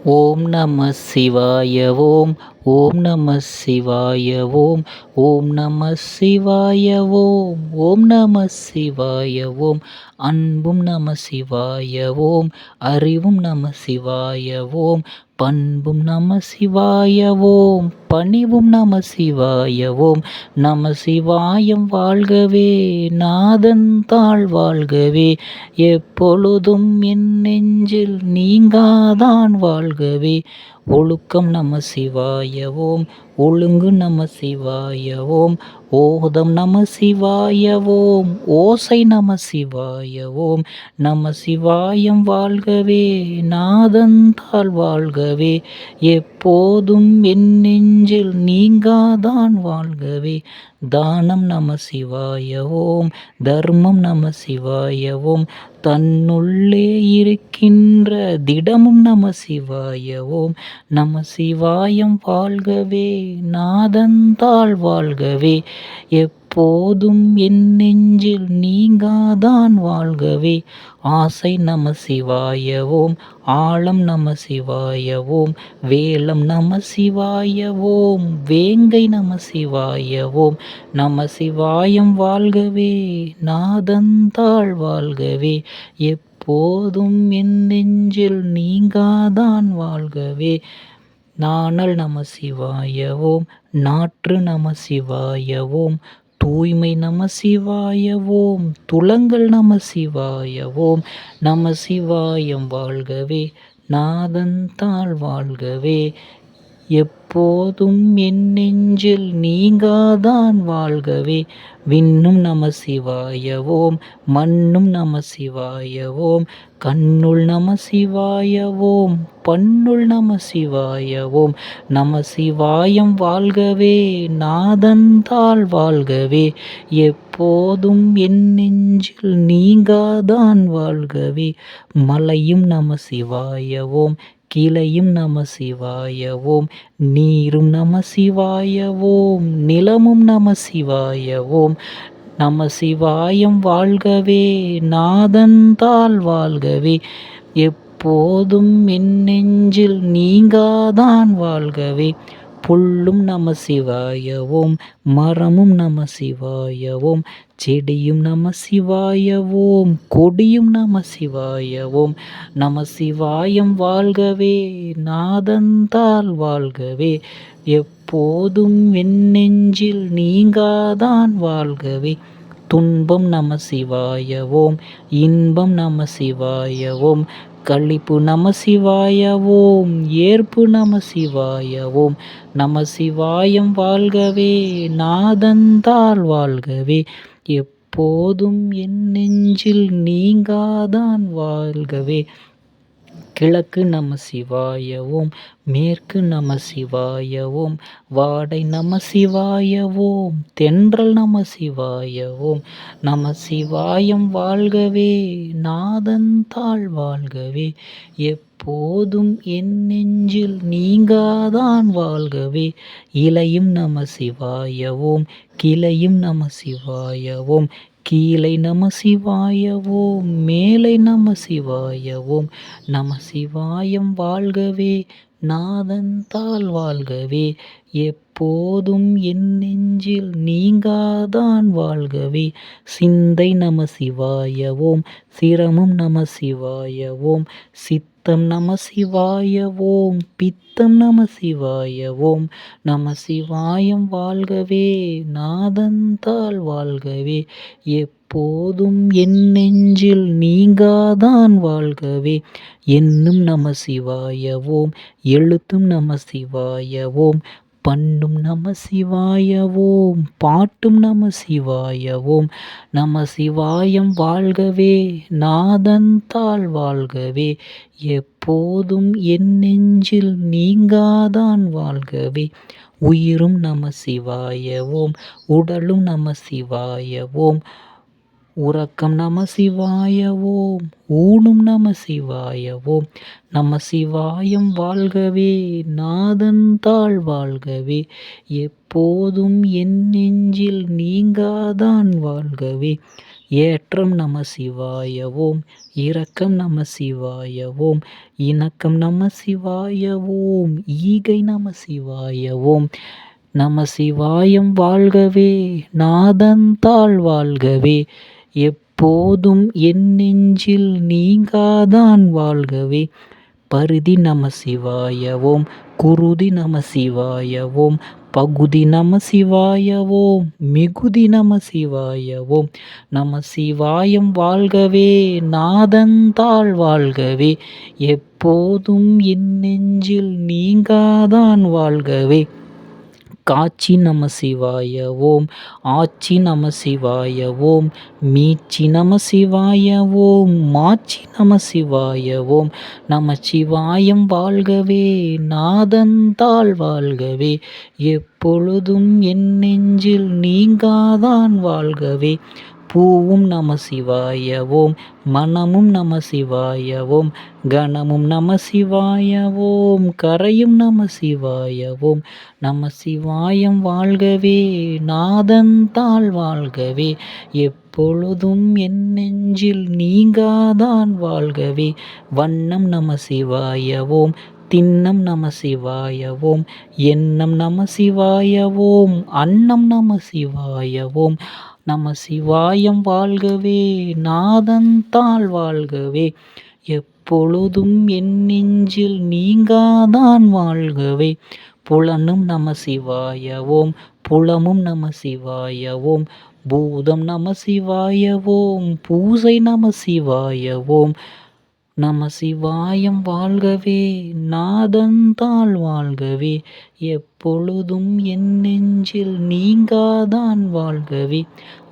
ஓம் நம சிவாய ஓம். ஓம் நம சிவாய ஓம். ஓம் நம சிவாய ஓம். ஓம் நம சிவாய ஓம். அன்பும் நம சிவாய ஓம். அறிவும் நம சிவாய ஓம். பண்பும் நம சிவாய ஓம். பணிவும் நம சிவாய ஓம். நம சிவாயம் வாழ்கவே, நாதன் தாழ் வாழ்கவே, எப்பொழுதும் என் நெஞ்சில் நீங்காதான் வாழ்கவே. ஒழுக்கம் நம சிவாய ஓம். ஒழுங்கு நம சிவாய ஓம். ஓதம் நம சிவாய ஓம். ஓசை நம சிவாய ஓம். நம சிவாயம் வாழ்கவே, நாதன் தாழ் வாழ்கவே, எப்போதும் என் நெஞ்சில் நீங்காதான் வாழ்கவே. தானம் நம சிவாய ஓம். தர்மம் நம சிவாய ஓம். தன்னுள்ளே இருக்கின்ற திடமும் நம சிவாய ஓம். நம சிவாயம் வாழ்கவே, நாதன் தாழ் வாழ்கவே, எப்போதும் என் நெஞ்சில் நீங்காதான் வாழ்கவே. ஆசை நம சிவாய ஓம். ஆழம் நம சிவாய ஓம். வேலம் நம சிவாய ஓம். வேங்கை நம சிவாய ஓம். நம சிவாயம் வாழ்கவே, நாதன் தாழ் வாழ்கவே, எப்போதும் என் நெஞ்சில் நீங்காதான் வாழ்கவே. நாணல் நம சிவாய ஓம். நாற்று நம சிவாய ஓம். தூய்மை நம சிவாய ஓம். துலங்கல் நம சிவாய ஓம். நம சிவாயம் வாழ்கவே, நாதன் தாழ் வாழ்கவே, எப்போதும் என் நெஞ்சில் நீங்காதான் வாழ்கவே. விண்ணும் நம சிவாய ஓம். மண்ணும் நம சிவாய ஓம். கண்ணுள் நம சிவாய ஓம். பண்ணுள் நம சிவாய ஓம். நம சிவாயம் வாழ்கவே, நாதன் தாழ் வாழ்கவே, எப்போதும் என் நெஞ்சில் நீங்காதான் வாழ்கவே. மலையும் நம சிவாய ஓம். கிளையும் நம சிவாய ஓம். நீரும் நம சிவாய ஓம். நிலமும் நம சிவாய ஓம். நம சிவாயம் வாழ்கவே, நாதன் தாழ் வாழ்கவே, எப்போதும் என் நெஞ்சில் நீங்காதான் வாழ்கவே. புல்லும் நம சிவாய ஓம். மரமும் நம சிவாய ஓம். செடியும் நம சிவாய ஓம். கொடியும் நம சிவாய ஓம். நம சிவாயம் வாழ்கவே, நாதன் தாழ் வாழ்கவே, எப்போதும் என் நெஞ்சில் நீங்காதான் வாழ்கவே. துன்பம் நம சிவாய ஓம். இன்பம் நம சிவாய ஓம். களிப்பு நம சிவாய ஓம். ஏற்பு நம சிவாய ஓம். நம சிவாயம் வாழ்கவே, நாதன் தாழ் வாழ்கவே, எப்போதும் என் நெஞ்சில் நீங்காதான் வாழ்கவே. கிழக்கு நம சிவாய ஓம். மேற்கு நம சிவாய ஓம். வாடை நம சிவாய ஓம். தென்றல் நம சிவாய ஓம். நம சிவாயம் வாழ்கவே, நாதன் தாழ் வாழ்கவே, எப்போதும் என் நெஞ்சில் நீங்காதான் வாழ்கவே. இலையும் நம சிவாய ஓம். கிளையும் நம சிவாய ஓம். கீழை நம சிவாய ஓம். மேலை நம சிவாய ஓம். நம சிவாயம் வாழ்கவே, நாதன் தாழ் வாழ்கவே, எப்போதும் என் நெஞ்சில் நீங்காதான் வாழ்கவே. சிந்தை நம சிவாய ஓம். சிரமும் நம சிவாய ஓம். சித்தம் நம சிவாய ஓம். பித்தம் நம சிவாய ஓம். நம சிவாயம் வாழ்கவே, நாதன் தாழ் வாழ்கவே, எப்போதும் என் நெஞ்சில் நீங்காதான் வாழ்கவே. எண்ணும் நம சிவாய ஓம். எழுத்தும் நம சிவாய ஓம். பண்ணும் நம சிவாய ஓம். பாட்டும் நம சிவாய ஓம். நம சிவாயம் வாழ்கவே, நாதன் தாழ் வாழ்கவே, எப்போதும் என் நெஞ்சில் நீங்காதான் வாழ்கவே. உயிரும் நம சிவாய ஓம். உடலும் நம சிவாய ஓம். உறக்கம் நம சிவாய ஓம். ஊனும் நம சிவாய ஓம். நம சிவாயம் வாழ்கவே, நாதன் தாழ் வாழ்கவே, எப்போதும் என் நெஞ்சில் நீங்காதான் வாழ்கவே. ஏற்றம் நம சிவாய ஓம். இரக்கம் நம சிவாய ஓம். இணக்கம் நம சிவாய ஓம். ஈகை நம சிவாய ஓம். நம சிவாயம் வாழ்கவே, நாதந்தாள் வாழ்கவே, எப்போதும் என் நெஞ்சில் நீங்காதான் வாழ்கவே. பரிதி நம சிவாய ஓம். குருதி நம சிவாய ஓம். பகுதி நம சிவாய ஓம். மிகுதி நம சிவாய ஓம். நம சிவாயம் வாழ்கவே, நாதந்தாள் வாழ்கவே, எப்போதும் என் நெஞ்சில் நீங்காதான் வாழ்கவே. காட்சி நம சிவாய ஓம். ஆட்சி நம சிவாய ஓம். மீட்சி நம சிவாய ஓம். மாட்சி நம சிவாய ஓம். நம சிவாயம் வாழ்கவே, நாதந்தாள் வாழ்கவே, எப்பொழுதும் என் நெஞ்சில் நீங்காதான் வாழ்கவே. பூவும் நம சிவாய ஓம். மனமும் நம சிவாய ஓம். கணமும் நம சிவாய ஓம். கரையும் நம சிவாய ஓம். நம சிவாயம் வாழ்கவே, நாதந்தாள் வாழ்கவே, எப்பொழுதும் என் நெஞ்சில் நீங்காதான் வாழ்கவே. வண்ணம் நம சிவாய ஓம். திண்ணம் நம சிவாய ஓம். எண்ணம் நம சிவாய ஓம். அன்னம் நம சிவாய ஓம். நம சிவாயம் வாழ்கவே, நாதந்தாள் வாழ்கவே, எப்பொழுதும் என் நெஞ்சில் நீங்காதான் வாழ்கவே. புலனும் நம சிவாய ஓம். புலமும் நம சிவாய ஓம். பூதம் நம சிவாய ஓம். பூசை நம சிவாய ஓம். நம சிவாயம் வாழ்கவே, நாதந்தாள் வாழ்கவே, எப்பொழுதும் என் நெஞ்சில் நீங்காதான் வாழ்கவே.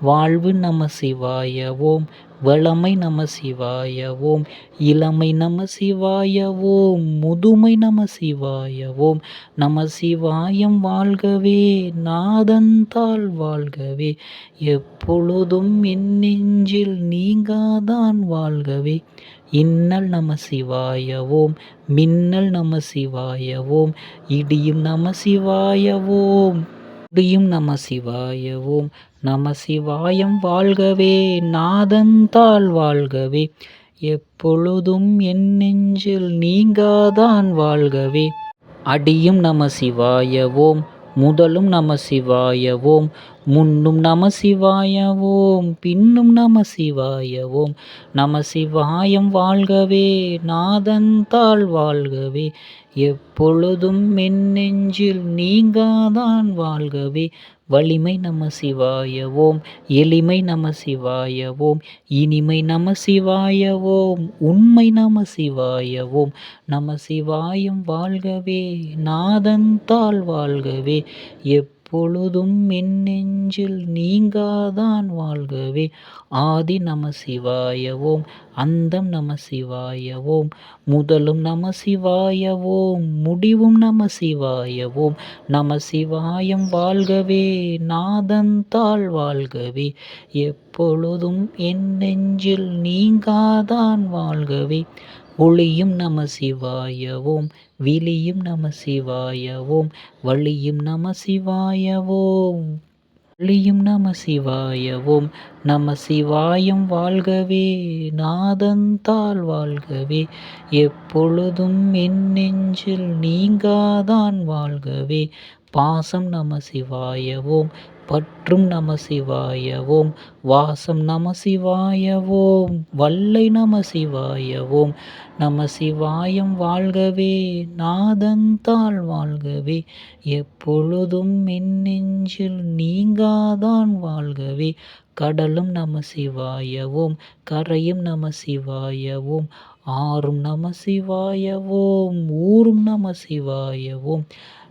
வாழ்வு நம சிவாய ஓம். வளமை நம சிவாய ஓம். இளமை நம சிவாய ஓம். முதுமை நம சிவாய ஓம். நம சிவாயம் வாழ்கவே, நாதந்தாள் வாழ்கவே, எப்பொழுதும் என் நெஞ்சில் நீங்காதான் வாழ்கவே. இன்னல் நம சிவாய ஓம். மின்னல் நம சிவாய ஓம். இடியும் நம சிவாய ஓம். முடியும் நம சிவாய ஓம். நம சிவாயம் வாழ்கவே, நாதந்தாள் வாழ்கவே, எப்பொழுதும் என் நெஞ்சில் நீங்காதான் வாழ்கவே. அடியும் நம சிவாய ஓம். முதலும் நம சிவாய ஓம். முன்னும் நம சிவாய ஓம். பின்னும் நம சிவாய ஓம். நம சிவாயம் வாழ்கவே, நாதந்தாள் வாழ்கவே, எப்பொழுதும் என் நெஞ்சில் நீங்காதான் வாழ்கவே. வலிமை நம சிவாய ஓம். எளிமை நம சிவாய ஓம். இனிமை நம சிவாய ஓம். உண்மை நம சிவாய ஓம். நம சிவாயம் வாழ்கவே, நாதந்தாள் வாழ்கவே, எப்பொழுதும் என் நெஞ்சில் நீங்காதான் வாழ்கவே. ஆதி நம சிவாய ஓம். அந்தம் நம சிவாய ஓம். முதலும் நம சிவாய ஓம். முடிவும் நம சிவாய ஓம். நம சிவாயம் வாழ்கவே, நாதந்தாள் வாழ்கவே, எப்பொழுதும் என் நெஞ்சில் நீங்காதான் வாழ்கவே. ஒளியும் நம சிவாய ஓம். விழியும் நம சிவாய ஓம். வழியும் நம சிவாய ஓம். வழியும் நம சிவாய ஓம். நம சிவாயம் வாழ்கவே, நாதந்தாள் வாழ்கவே, எப்பொழுதும் என் நெஞ்சில் நீங்காதான் வாழ்கவே. பாசம் நம சிவாய ஓம். பற்றும் நம சிவாய ஓம். வாசம் நம சிவாய ஓம். வல்லை நம சிவாய ஓம். நம சிவாயம் வாழ்கவே, நாதந்தாள் வாழ்கவே, எப்பொழுதும் என் நெஞ்சில் நீங்காதான் வாழ்கவே. கடலும் நம சிவாய ஓம். கரையும் நம சிவாய ஓம். ஆறும் நம சிவாய ஓம். ஊரும் நம சிவாய ஓம்.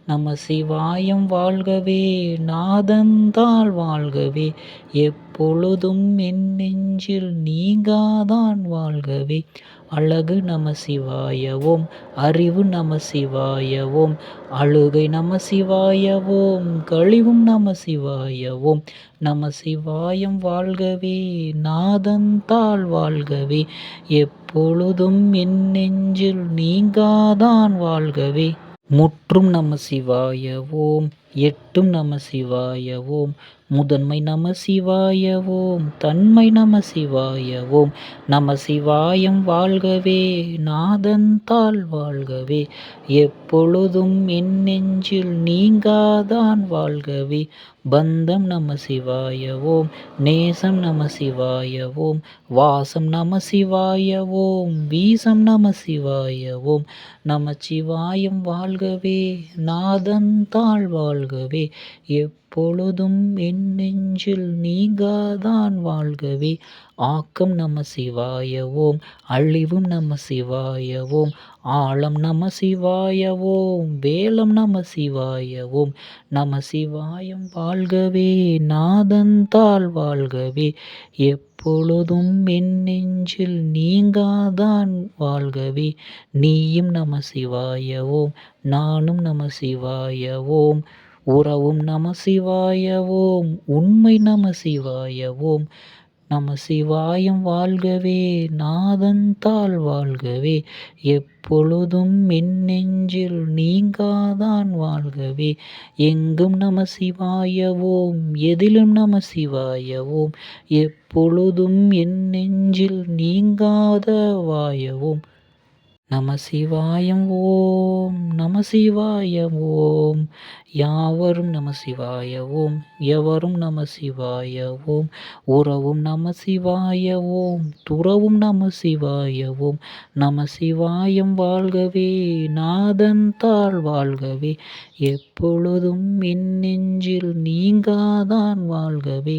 நம சிவாயம் வாழ்கவே, நாதந்தாள் வாழ்கவே, எப்பொழுதும் என் நெஞ்சில் நீங்காதான் வாழ்கவே. அழகு நம சிவாய ஓம். அறிவு நம சிவாய ஓம். அழுகை நம சிவாய ஓம். கழிவும் நம சிவாய ஓம். நம சிவாயம் வாழ்கவே, நாதந்தாள் வாழ்கவே, எப்பொழுதும் என் நெஞ்சில் நீங்காதான் வாழ்கவே. முற்றும் நம சிவாய ஓம். எட்டும் நம சிவாய ஓம். முதன்மை நம சிவாய ஓம் தன்மை நம சிவாய ஓம் நம சிவாயம் வாழ்கவே நாதந்தாள் வாழ்கவே எப்பொழுதும் என் நெஞ்சில் நீங்காதான் வாழ்கவே பந்தம் நம சிவாய ஓம் நேசம் நம சிவாய ஓம் வாசம் நம சிவாய ஓம் வீசம் நம சிவாய ஓம் நமச்சிவாயம் வாழ்கவே நாதந்தாள் வாழ்கவே எப்பொழுதும் என் நெஞ்சில் நீங்காதான் வாழ்கவே ஆக்கம் நம சிவாய ஓம் அழிவும் நம சிவாய ஓம் ஆலம் நம சிவாய ஓம் வேலம் நம சிவாய ஓம் நம சிவாயம் வாழ்கவே நாதந்தாள் வாழ்கவே எப்பொழுதும் என் நெஞ்சில் நீங்காதான் வாழ்கவே நீயும் நம சிவாய ஓம் நானும் நம சிவாய ஓம் உறவும் நம சிவாய ஓம் உண்மை நம சிவாய ஓம் நம சிவாயம் வாழ்கவே நாதந்தாள் வாழ்கவே எப்பொழுதும் என் நெஞ்சில் நீங்காதான் வாழ்கவே எங்கும் நம சிவாய ஓம் எதிலும் நம சிவாய ஓம் எப்பொழுதும் என் நெஞ்சில் நீங்காத வாயவோம் நம சிவாயம் ஓம் நம சிவாயம் ஓம் யாவரும் நம சிவாய ஓம் எவரும் நம சிவாய ஓம் உறவும் நம சிவாய ஓம் துறவும் நம சிவாய ஓம் நம சிவாயம் வாழ்கவே நாதந்தாள் வாழ்கவே எப்பொழுதும் என் நெஞ்சில் நீங்காதான் வாழ்கவே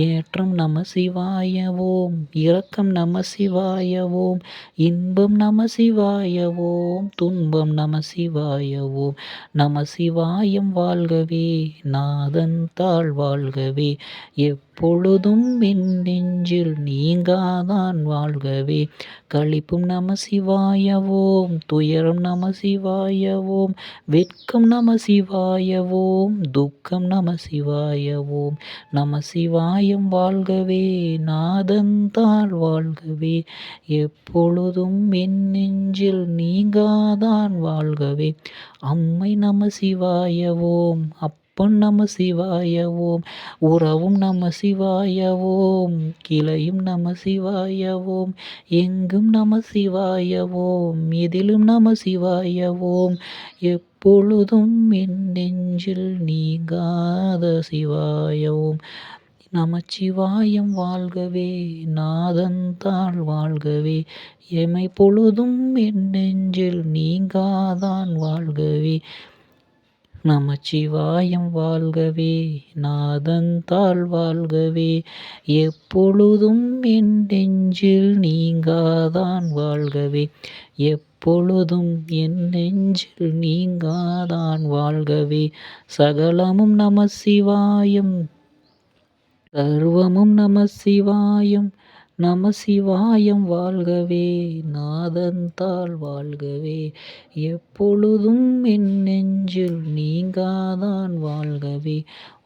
ஏற்றம் நம சிவாய ஓம் இரக்கம் நம சிவாய ஓம் இன்பம் நம சிவாய ஓம் துன்பம் நம சிவாய ஓம் நம சிவாயம் வாழ்கவே நாதந்தாள் வாழ்கவே எப்பொழுதும் என் நெஞ்சில் நீங்காதான் வாழ்கவே களிப்பும் நம சிவாய ஓம் துயரம் நம சிவாய ஓம் வெட்கம் நம சிவாய ஓம் துக்கம் நம சிவாய ஓம் நம சிவாயம் வாழ்கவே நாதந்தாள் வாழ்கவே எப்பொழுதும் என் நெஞ்சில் நீங்காதான் வாழ்கவே அம்மை நம சிவாய ஓம் அப்பன் நம சிவாய ஓம் உறவும் நம சிவாய ஓம் கிளையும் நம சிவாய ஓம் எங்கும் நம சிவாய ஓம் எதிலும் நம சிவாய ஓம் எப்பொழுதும் என் நெஞ்சில் நீங்காத சிவாய ஓம் நமச்சிவாயம் வாழ்கவே நாதந்தாள் வாழ்கவே எமை பொழுதும் என் நெஞ்சில் நீங்காதான் வாழ்கவே நமச்சிவாயம் வாழ்கவே நாதந்தாள் வாழ்கவே எப்பொழுதும் என் நெஞ்சில் நீங்காதான் வாழ்கவே எப்பொழுதும் என் நெஞ்சில் நீங்காதான் வாழ்கவே சகலமும் நம சிவாயம் சர்வமும் நம சிவாயம் நம சிவாயம் வாழ்கவே நாதந்தாள் வாழ்கவே எப்பொழுதும் என் நெஞ்சில் நீங்காதான் வாழ்கவே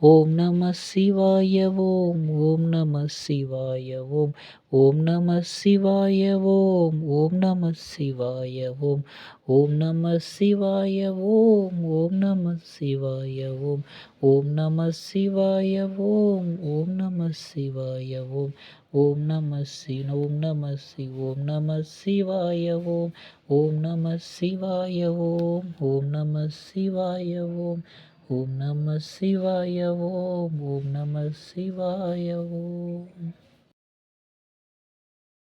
ஓம் நம சிவாய ஓம் ஓம் நம சிவாய ஓம் ஓம் நம சிவாய ஓம் ஓம் நம சிவாய ஓம் ஓம் நம சிவாய ஓம் ஓம் நம சிவாய ஓம் ஓம் நம சிவாய ஓம் ஓம் நம சிவாய ஓம் ஓம் நம ஓம் நம ஓம் நம சிவாய ஓம் ஓம் நம சிவாய ஓம் ஓம் நம சிவாய ஓம் ஓம் நம சிவாய ஓம் ஓம் நம சிவாய ஓம்